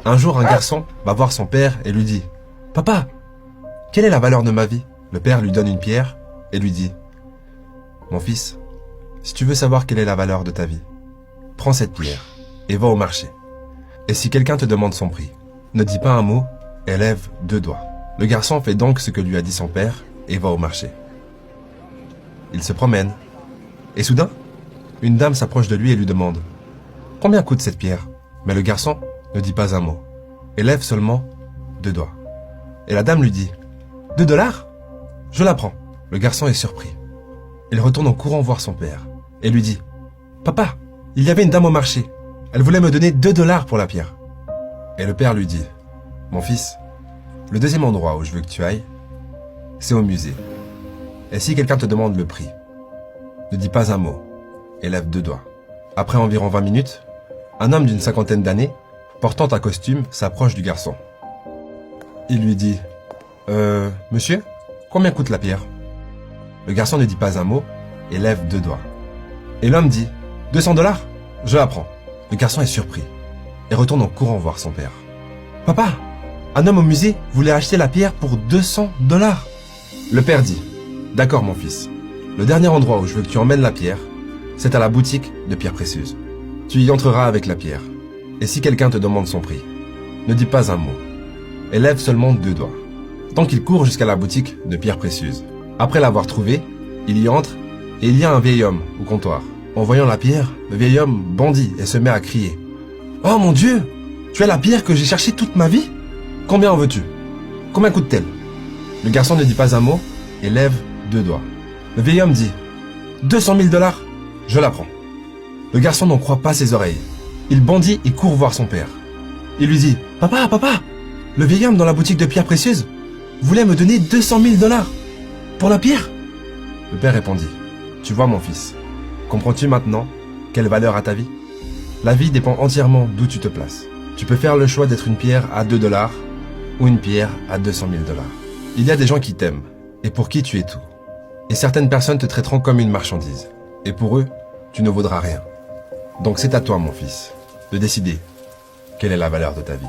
Un jour, un garçon va voir son père et lui dit « Papa, quelle est la valeur de ma vie ?» Le père lui donne une pierre et lui dit « Mon fils, si tu veux savoir quelle est la valeur de ta vie, prends cette pierre et va au marché. Et si quelqu'un te demande son prix, ne dis pas un mot et lève 2 doigts. » Le garçon fait donc ce que lui a dit son père et va au marché. Il se promène et soudain, une dame s'approche de lui et lui demande « Combien coûte cette pierre ?» Mais le garçon ne dit pas un mot et lève seulement 2 doigts. Et la dame lui dit « 2 dollars ? Je la prends. » Le garçon est surpris. Il retourne en courant voir son père et lui dit « Papa, il y avait une dame au marché. Elle voulait me donner 2 dollars pour la pierre. » Et le père lui dit « Mon fils, le deuxième endroit où je veux que tu ailles, c'est au musée. Et si quelqu'un te demande le prix, ne dis pas un mot et lève 2 doigts. » Après environ 20 minutes, un homme d'une 50aine d'années, portant un costume, s'approche du garçon. Il lui dit « Monsieur, combien coûte la pierre ?» Le garçon ne dit pas un mot et lève 2 doigts. Et l'homme dit « 200 dollars ? Je la prends. » Le garçon est surpris et retourne en courant voir son père. « Papa, un homme au musée voulait acheter la pierre pour 200 dollars. » Le père dit « D'accord mon fils, le dernier endroit où je veux que tu emmènes la pierre, c'est à la boutique de pierres précieuses. Tu y entreras avec la pierre. Et si quelqu'un te demande son prix, ne dis pas un mot et lève seulement 2 doigts. » Donc il court jusqu'à la boutique de pierres précieuses. Après l'avoir trouvée, il y entre et il y a un vieil homme au comptoir. En voyant la pierre, le vieil homme bondit et se met à crier « Oh mon Dieu, tu as la pierre que j'ai cherchée toute ma vie ? Combien en veux-tu ? Combien coûte-t-elle » Le garçon ne dit pas un mot et lève 2 doigts. Le vieil homme dit « 200 000 dollars, je la prends. » Le garçon n'en croit pas ses oreilles. Il bondit et court voir son père. Il lui dit « Papa, papa, le vieil homme dans la boutique de pierres précieuses voulait me donner 200 000 dollars pour la pierre. » Le père répondit « Tu vois mon fils, comprends-tu maintenant quelle valeur a ta vie ? La vie dépend entièrement d'où tu te places. Tu peux faire le choix d'être une pierre à 2 dollars ou une pierre à 200 000 dollars. Il y a des gens qui t'aiment et pour qui tu es tout. Et certaines personnes te traiteront comme une marchandise. Et pour eux, tu ne vaudras rien. Donc c'est à toi mon fils de décider quelle est la valeur de ta vie.